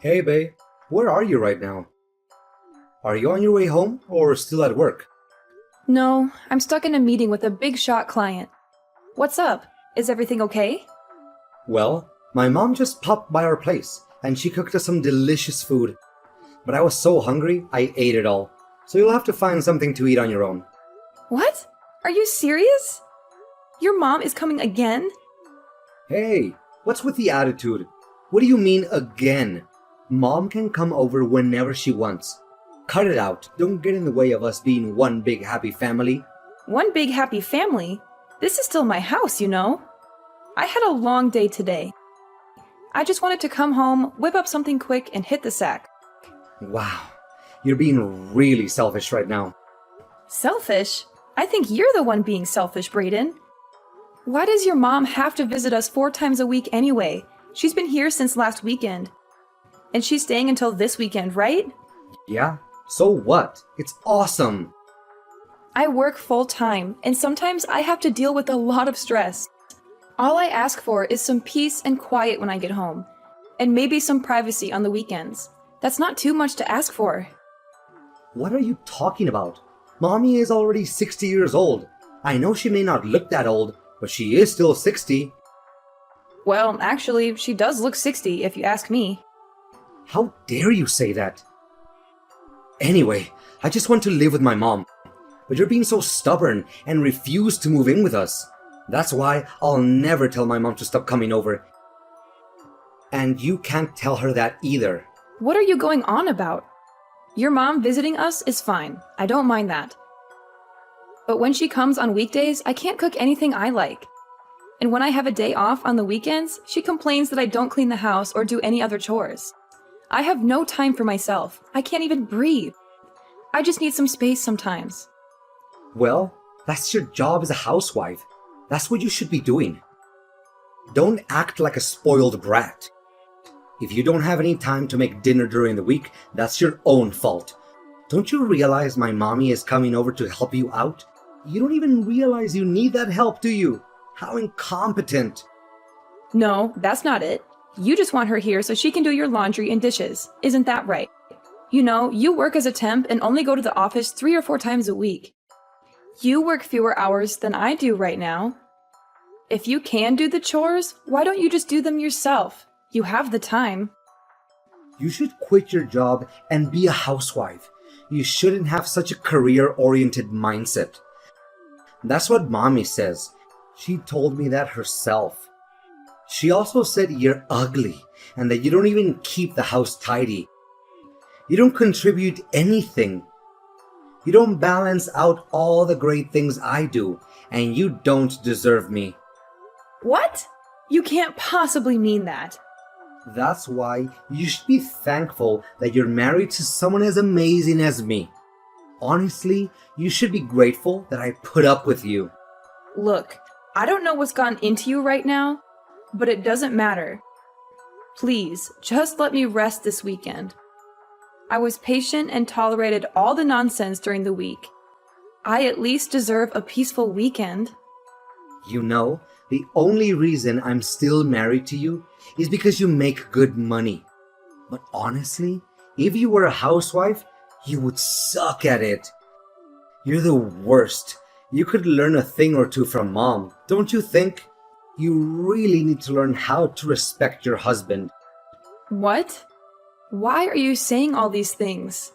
Hey, babe. Where are you right now? Are you on your way home or still at work? No, I'm stuck in a meeting with a big shot client. What's up? Is everything okay? Well, my mom just popped by our place and she cooked us some delicious food. But I was so hungry, I ate it all. So you'll have to find something to eat on your own. What? Are you serious? Your mom is coming again? Hey, what's with the attitude? What do you mean again? Mom can come over whenever she wants. Cut it out. Don't get in the way of us being one big happy family. One big happy family? This is still my house, you know. I had a long day today. I just wanted to come home, whip up something quick, and hit the sack. Wow, you're being really selfish right now. Selfish? I think you're the one being selfish, Brayden. Why does your mom have to visit us 4 times a week anyway? She's been here since last weekend. And she's staying until this weekend, right? Yeah, so what? It's awesome. I work full time, and sometimes I have to deal with a lot of stress. All I ask for is some peace and quiet when I get home, and maybe some privacy on the weekends. That's not too much to ask for. What are you talking about? Mommy is already 60 years old. I know she may not look that old, but she is still 60. Well, actually, she does look 60 if you ask me. How dare you say that? Anyway, I just want to live with my mom. But you're being so stubborn and refuse to move in with us. That's why I'll never tell my mom to stop coming over. And you can't tell her that either. What are you going on about? Your mom visiting us is fine. I don't mind that. But when she comes on weekdays, I can't cook anything I like. And when I have a day off on the weekends, she complains that I don't clean the house or do any other chores. I have no time for myself. I can't even breathe. I just need some space sometimes. Well, that's your job as a housewife. That's what you should be doing. Don't act like a spoiled brat. If you don't have any time to make dinner during the week, that's your own fault. Don't you realize my mommy is coming over to help you out? You don't even realize you need that help, do you? How incompetent. No, that's not it. You just want her here so she can do your laundry and dishes. Isn't that right? You know, you work as a temp and only go to the office 3 or 4 times a week. You work fewer hours than I do right now. If you can do the chores, why don't you just do them yourself? You have the time. You should quit your job and be a housewife. You shouldn't have such a career-oriented mindset. That's what mommy says. She told me that herself. She also said you're ugly and that you don't even keep the house tidy. You don't contribute anything. You don't balance out all the great things I do, and you don't deserve me. What? You can't possibly mean that. That's why you should be thankful that you're married to someone as amazing as me. Honestly, you should be grateful that I put up with you. Look, I don't know what's gotten into you right now, but it doesn't matter. Please, just let me rest this weekend. I was patient and tolerated all the nonsense during the week. I at least deserve a peaceful weekend. You know, the only reason I'm still married to you is because you make good money. But honestly, if you were a housewife, you would suck at it. You're the worst. You could learn a thing or two from mom, don't you think? You really need to learn how to respect your husband. What? Why are you saying all these things?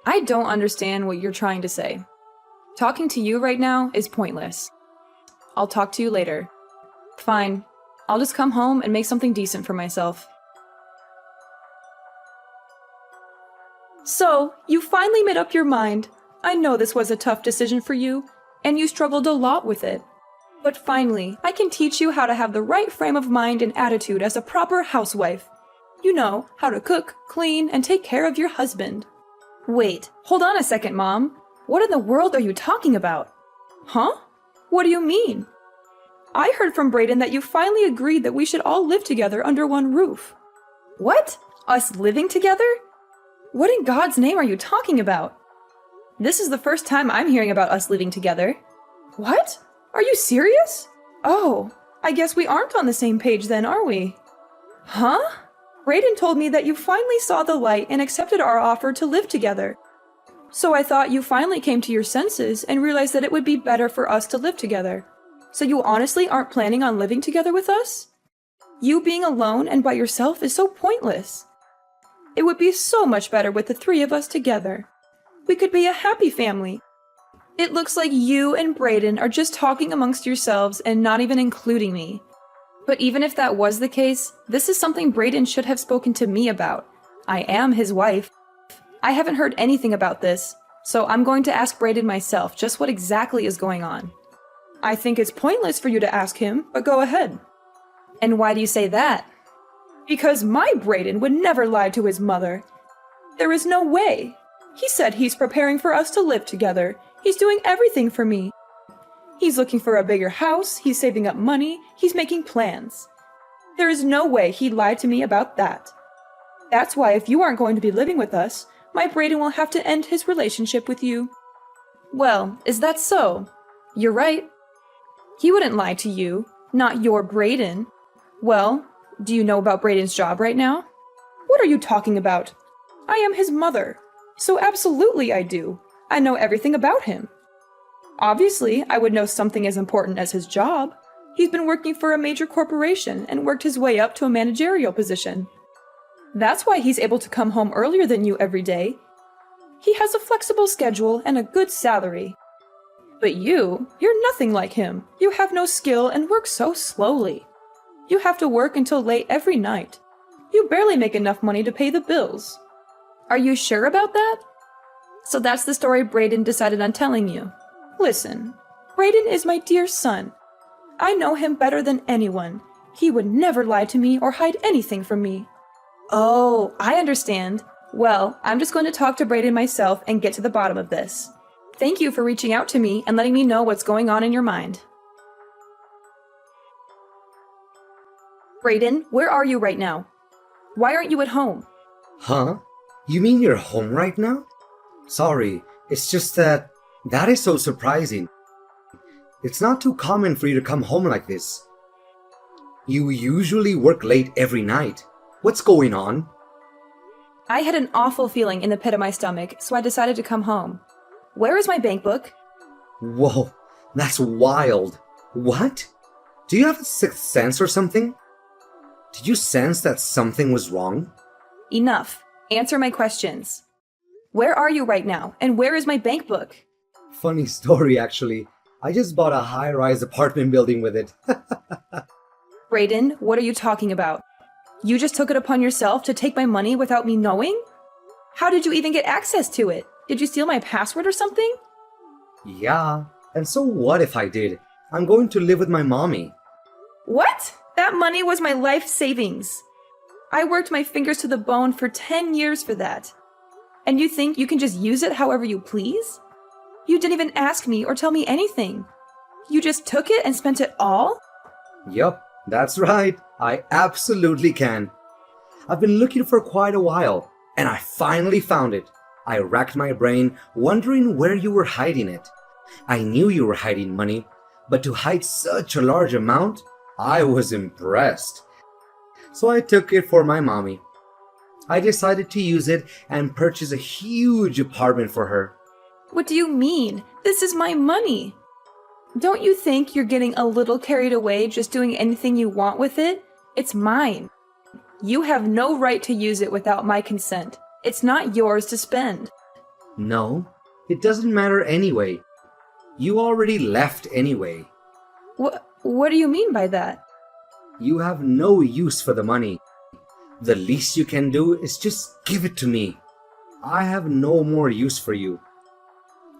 I don't understand what you're trying to say. Talking to you right now is pointless. I'll talk to you later. Fine. I'll just come home and make something decent for myself. So, you finally made up your mind. I know this was a tough decision for you, and you struggled a lot with it. But finally, I can teach you how to have the right frame of mind and attitude as a proper housewife. You know, how to cook, clean, and take care of your husband. Wait, hold on a second, Mom. What in the world are you talking about? Huh? What do you mean? I heard from Brayden that you finally agreed that we should all live together under one roof. What? Us living together? What in God's name are you talking about? This is the first time I'm hearing about us living together. What? Are you serious? Oh, I guess we aren't on the same page then, are we? Huh? Brayden told me that you finally saw the light and accepted our offer to live together. So I thought you finally came to your senses and realized that it would be better for us to live together. So you honestly aren't planning on living together with us? You being alone and by yourself is so pointless. It would be so much better with the three of us together. We could be a happy family. It looks like you and Brayden are just talking amongst yourselves and not even including me. But even if that was the case, this is something Brayden should have spoken to me about. I am his wife. I haven't heard anything about this, so I'm going to ask Brayden myself just what exactly is going on. I think it's pointless for you to ask him, but go ahead. And why do you say that? Because my Brayden would never lie to his mother. There is no way. He said he's preparing for us to live together. He's doing everything for me. He's looking for a bigger house, he's saving up money, he's making plans. There is no way he'd lie to me about that. That's why if you aren't going to be living with us, my Brayden will have to end his relationship with you. Well, is that so? You're right. He wouldn't lie to you, not your Brayden. Well, do you know about Brayden's job right now? What are you talking about? I am his mother, so absolutely I do. I know everything about him. Obviously, I would know something as important as his job. He's been working for a major corporation and worked his way up to a managerial position. That's why he's able to come home earlier than you every day. He has a flexible schedule and a good salary. But you're nothing like him. You have no skill and work so slowly. You have to work until late every night. You barely make enough money to pay the bills. Are you sure about that? So that's the story Brayden decided on telling you. Listen, Brayden is my dear son. I know him better than anyone. He would never lie to me or hide anything from me. Oh, I understand. Well, I'm just going to talk to Brayden myself and get to the bottom of this. Thank you for reaching out to me and letting me know what's going on in your mind. Brayden, where are you right now? Why aren't you at home? Huh? You mean you're home right now? Sorry, it's just that is so surprising. It's not too common for you to come home like this. You usually work late every night. What's going on? I had an awful feeling in the pit of my stomach, so I decided to come home. Where is my bank book? Whoa, that's wild. What? Do you have a sixth sense or something? Did you sense that something was wrong? Enough. Answer my questions. Where are you right now, and where is my bank book? Funny story, actually. I just bought a high-rise apartment building with it. Brayden, what are you talking about? You just took it upon yourself to take my money without me knowing? How did you even get access to it? Did you steal my password or something? Yeah, and so what if I did? I'm going to live with my mommy. What? That money was my life savings. I worked my fingers to the bone for 10 years for that. And you think you can just use it however you please? You didn't even ask me or tell me anything. You just took it and spent it all? Yup, that's right. I absolutely can. I've been looking for quite a while, and I finally found it. I racked my brain, wondering where you were hiding it. I knew you were hiding money, but to hide such a large amount, I was impressed. So I took it for my mommy. I decided to use it and purchase a huge apartment for her. What do you mean? This is my money. Don't you think you're getting a little carried away just doing anything you want with it? It's mine. You have no right to use it without my consent. It's not yours to spend. No, it doesn't matter anyway. You already left anyway. What do you mean by that? You have no use for the money. The least you can do is just give it to me. I have no more use for you.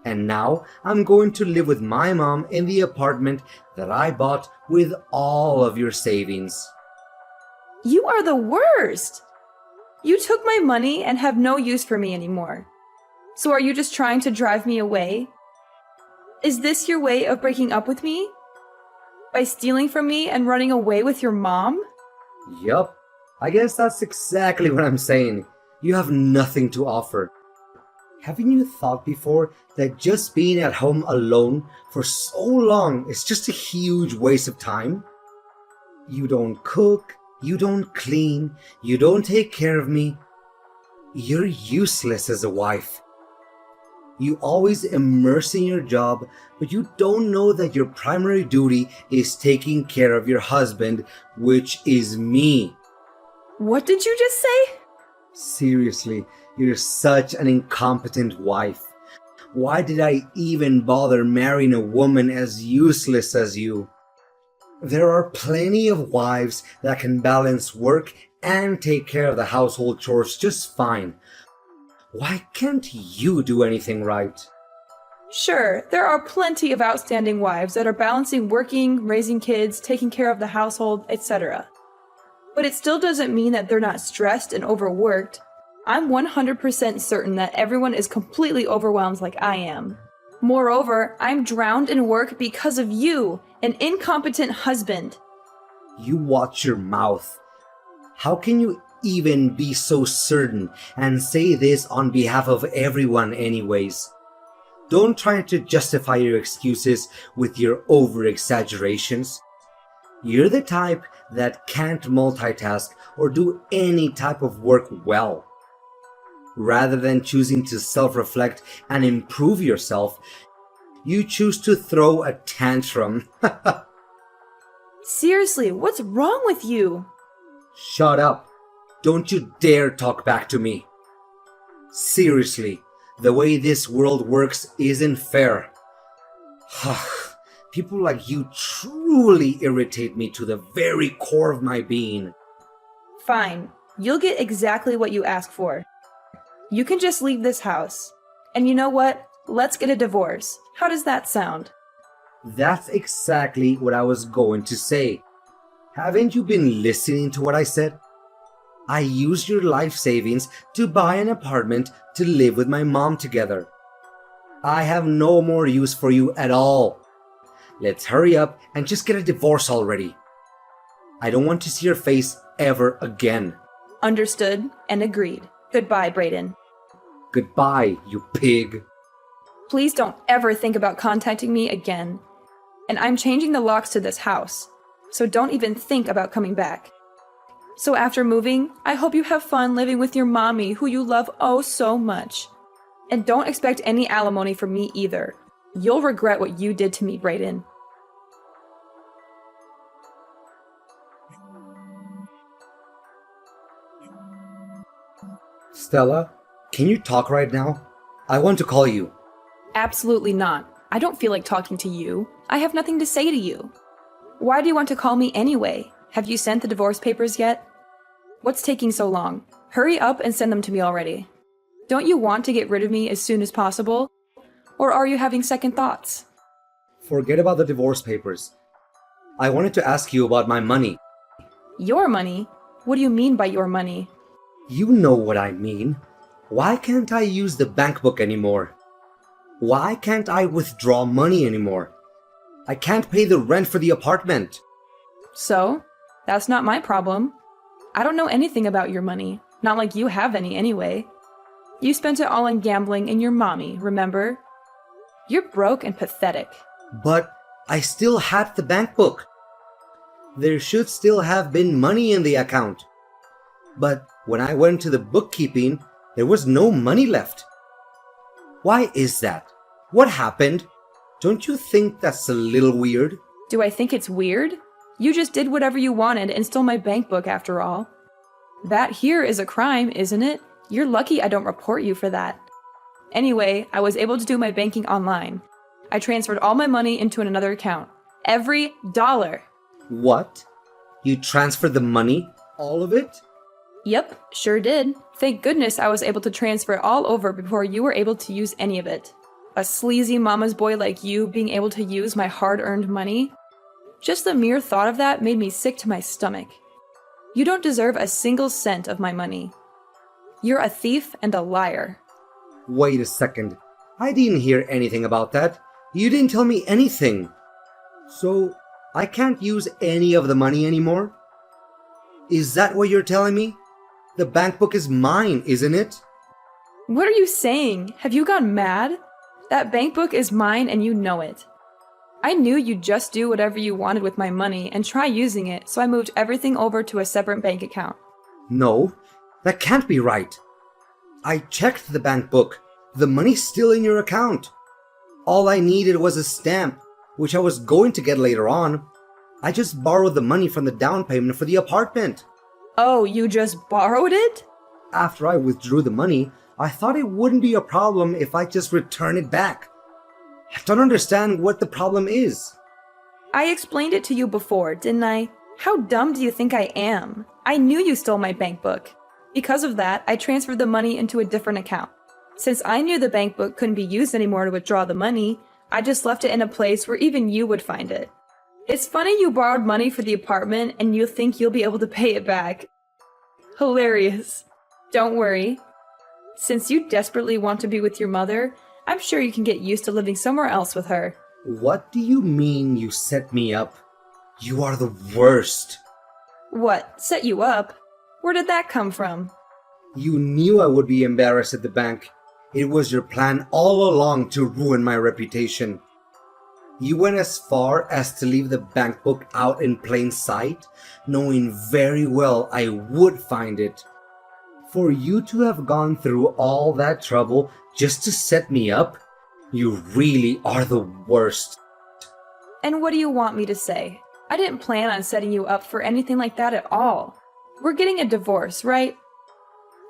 And now I'm going to live with my mom in the apartment that I bought with all of your savings. You are the worst! You took my money and have no use for me anymore. So are you just trying to drive me away? Is this your way of breaking up with me? By stealing from me and running away with your mom? Yup, I guess that's exactly what I'm saying. You have nothing to offer. Haven't you thought before that just being at home alone for so long is just a huge waste of time? You don't cook, You don't clean, you don't take care of me. You're useless as a wife. You always immerse in your job, but you don't know that your primary duty is taking care of your husband, which is me. What did you just say? Seriously, you're such an incompetent wife. Why did I even bother marrying a woman as useless as you? There are plenty of wives that can balance work and take care of the household chores just fine. Why can't you do anything right? Sure, there are plenty of outstanding wives that are balancing working, raising kids, taking care of the household, etc. But it still doesn't mean that they're not stressed and overworked. I'm 100% certain that everyone is completely overwhelmed like I am. Moreover, I'm drowned in work because of you, an incompetent husband. You watch your mouth. How can you even be so certain and say this on behalf of everyone anyways? Don't try to justify your excuses with your over-exaggerations. You're the type that can't multitask or do any type of work well. Rather than choosing to self-reflect and improve yourself, you choose to throw a tantrum. Seriously, what's wrong with you? Shut up. Don't you dare talk back to me. Seriously, the way this world works isn't fair. People like you truly irritate me to the very core of my being. Fine, you'll get exactly what you ask for. You can just leave this house. And you know what? Let's get a divorce. How does that sound? That's exactly what I was going to say. Haven't you been listening to what I said? I used your life savings to buy an apartment to live with my mom together. I have no more use for you at all. Let's hurry up and just get a divorce already. I don't want to see your face ever again. Understood and agreed. Goodbye, Brayden. Goodbye, you pig. Please don't ever think about contacting me again. And I'm changing the locks to this house, so don't even think about coming back. So after moving, I hope you have fun living with your mommy who you love oh so much. And don't expect any alimony from me either. You'll regret what you did to me, Brayden. Stella, can you talk right now? I want to call you. Absolutely not. I don't feel like talking to you. I have nothing to say to you. Why do you want to call me anyway? Have you sent the divorce papers yet? What's taking so long? Hurry up and send them to me already. Don't you want to get rid of me as soon as possible? Or are you having second thoughts? Forget about the divorce papers. I wanted to ask you about my money. Your money? What do you mean by your money? You know what I mean. Why can't I use the bank book anymore? Why can't I withdraw money anymore? I can't pay the rent for the apartment. So? That's not my problem. I don't know anything about your money. Not like you have any anyway. You spent it all on gambling and your mommy, remember? You're broke and pathetic. But I still had the bank book. There should still have been money in the account. But when I went to the bookkeeping, there was no money left. Why is that? What happened? Don't you think that's a little weird? Do I think it's weird? You just did whatever you wanted and stole my bank book after all. That here is a crime, isn't it? You're lucky I don't report you for that. Anyway, I was able to do my banking online. I transferred all my money into another account. Every dollar. What? You transferred the money? All of it? Yep, sure did. Thank goodness I was able to transfer it all over before you were able to use any of it. A sleazy mama's boy like you being able to use my hard-earned money? Just the mere thought of that made me sick to my stomach. You don't deserve a single cent of my money. You're a thief and a liar. Wait a second. I didn't hear anything about that. You didn't tell me anything. So, I can't use any of the money anymore? Is that what you're telling me? The bank book is mine, isn't it? What are you saying? Have you gone mad? That bank book is mine and you know it. I knew you'd just do whatever you wanted with my money and try using it, so I moved everything over to a separate bank account. No, that can't be right. I checked the bank book. The money's still in your account. All I needed was a stamp, which I was going to get later on. I just borrowed the money from the down payment for the apartment. Oh, you just borrowed it? After I withdrew the money, I thought it wouldn't be a problem if I just return it back. I don't understand what the problem is. I explained it to you before, didn't I? How dumb do you think I am? I knew you stole my bank book. Because of that, I transferred the money into a different account. Since I knew the bank book couldn't be used anymore to withdraw the money, I just left it in a place where even you would find it. It's funny you borrowed money for the apartment and you think you'll be able to pay it back. Hilarious. Don't worry. Since you desperately want to be with your mother, I'm sure you can get used to living somewhere else with her. What do you mean you set me up? You are the worst. What, set you up? Where did that come from? You knew I would be embarrassed at the bank. It was your plan all along to ruin my reputation. You went as far as to leave the bank book out in plain sight, knowing very well I would find it. For you to have gone through all that trouble just to set me up, you really are the worst. And what do you want me to say? I didn't plan on setting you up for anything like that at all. We're getting a divorce, right?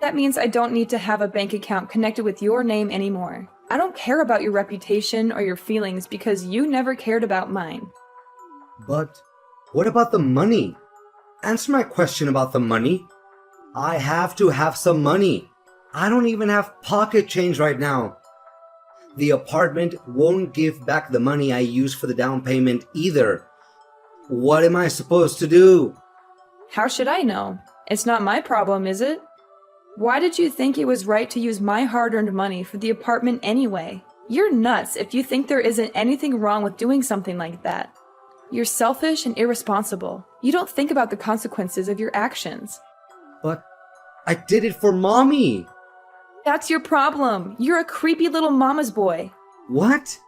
That means I don't need to have a bank account connected with your name anymore. I don't care about your reputation or your feelings because you never cared about mine. But what about the money? Answer my question about the money. I have to have some money. I don't even have pocket change right now. The apartment won't give back the money I used for the down payment either. What am I supposed to do? How should I know? It's not my problem, is it? Why did you think it was right to use my hard-earned money for the apartment anyway? You're nuts if you think there isn't anything wrong with doing something like that. You're selfish and irresponsible. You don't think about the consequences of your actions. But I did it for Mommy. That's your problem. You're a creepy little mama's boy. What?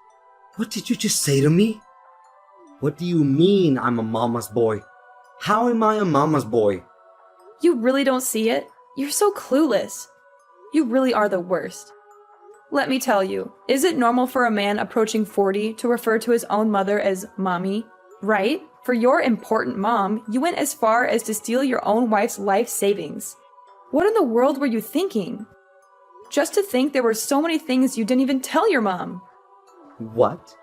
What did you just say to me? What do you mean I'm a mama's boy? How am I a mama's boy? You really don't see it? You're so clueless. You really are the worst. Let me tell you, is it normal for a man approaching 40 to refer to his own mother as mommy? Right? For your important mom, you went as far as to steal your own wife's life savings. What in the world were you thinking? Just to think there were so many things you didn't even tell your mom. What?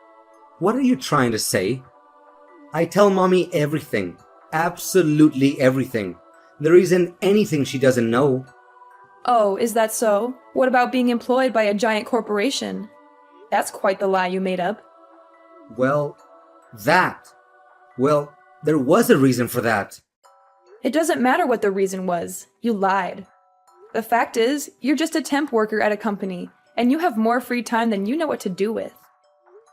What are you trying to say? I tell Mommy everything. Absolutely everything. There isn't anything she doesn't know. Oh, is that so? What about being employed by a giant corporation? That's quite the lie you made up. Well, there was a reason for that. It doesn't matter what the reason was. You lied. The fact is, you're just a temp worker at a company, and you have more free time than you know what to do with.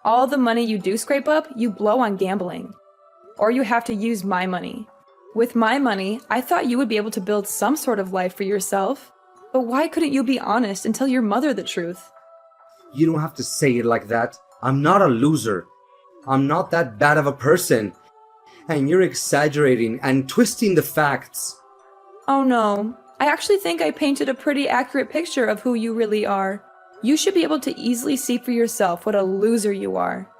All the money you do scrape up, you blow on gambling. Or you have to use my money. With my money, I thought you would be able to build some sort of life for yourself. But why couldn't you be honest and tell your mother the truth? You don't have to say it like that. I'm not a loser. I'm not that bad of a person. And you're exaggerating and twisting the facts. Oh no, I actually think I painted a pretty accurate picture of who you really are. You should be able to easily see for yourself what a loser you are.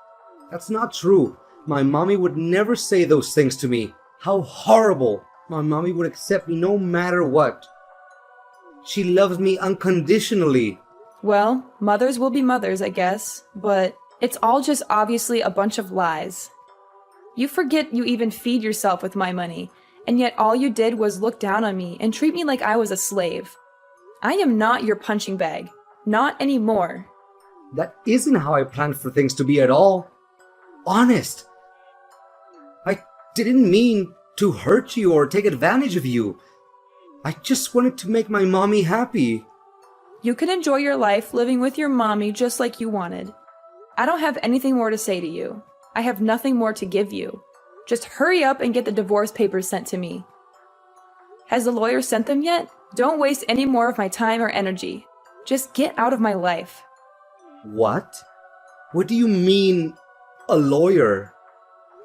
That's not true. My mommy would never say those things to me. How horrible! My mommy would accept me no matter what. She loves me unconditionally. Well, mothers will be mothers, I guess, but it's all just obviously a bunch of lies. You forget you even feed yourself with my money, and yet all you did was look down on me and treat me like I was a slave. I am not your punching bag. Not anymore. That isn't how I planned for things to be at all. Honest. I didn't mean to hurt you or take advantage of you. I just wanted to make my mommy happy. You can enjoy your life living with your mommy just like you wanted. I don't have anything more to say to you. I have nothing more to give you. Just hurry up and get the divorce papers sent to me. Has the lawyer sent them yet? Don't waste any more of my time or energy. Just get out of my life. What? What do you mean, A lawyer?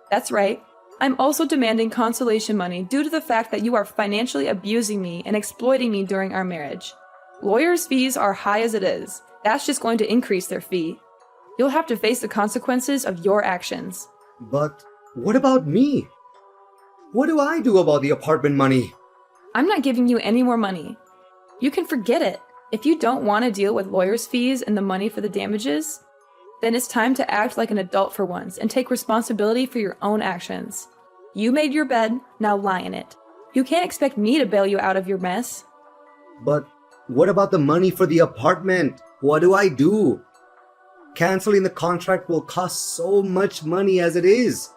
That's right. I'm also demanding consolation money due to the fact that you are financially abusing me and exploiting me during our marriage. Lawyers' fees are high as it is. That's just going to increase their fee. You'll have to face the consequences of your actions. But what about me? What do I do about the apartment money? I'm not giving you any more money. You can forget it. If you don't want to deal with lawyers' fees and the money for the damages, then it's time to act like an adult for once and take responsibility for your own actions. You made your bed, now lie in it. You can't expect me to bail you out of your mess. But what about the money for the apartment? What do I do? Canceling the contract will cost so much money as it is.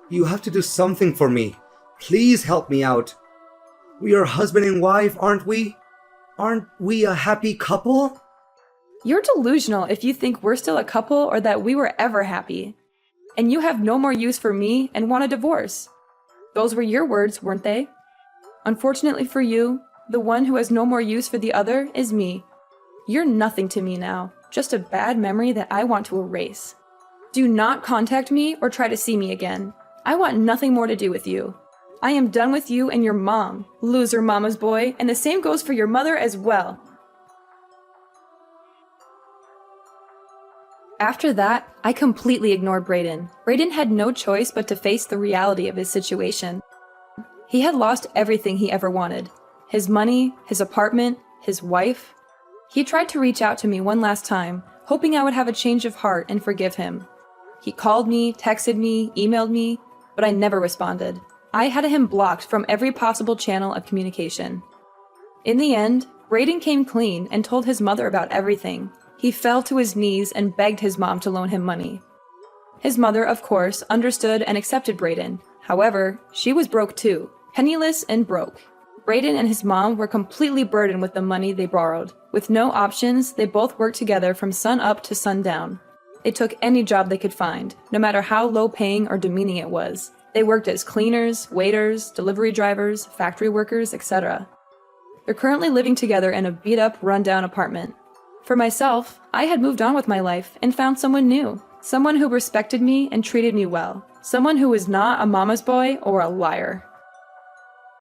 You have to do something for me. Please help me out. We are husband and wife, aren't we? Aren't we a happy couple? You're delusional if you think we're still a couple or that we were ever happy. And you have no more use for me and want a divorce. Those were your words, weren't they? Unfortunately for you, the one who has no more use for the other is me. You're nothing to me now, just a bad memory that I want to erase. Do not contact me or try to see me again. I want nothing more to do with you. I am done with you and your mom, loser mama's boy, and the same goes for your mother as well. After that, I completely ignored Brayden. Brayden had no choice but to face the reality of his situation. He had lost everything he ever wanted. His money, his apartment, his wife. He tried to reach out to me one last time, hoping I would have a change of heart and forgive him. He called me, texted me, emailed me, but I never responded. I had him blocked from every possible channel of communication. In the end, Brayden came clean and told his mother about everything. He fell to his knees and begged his mom to loan him money. His mother, of course, understood and accepted Brayden. However, she was broke too, penniless and broke. Brayden and his mom were completely burdened with the money they borrowed. With no options, they both worked together from sun up to sundown. They took any job they could find, no matter how low-paying or demeaning it was. They worked as cleaners, waiters, delivery drivers, factory workers, etc. They're currently living together in a beat-up, run-down apartment. For myself, I had moved on with my life and found someone new. Someone who respected me and treated me well. Someone who was not a mama's boy or a liar.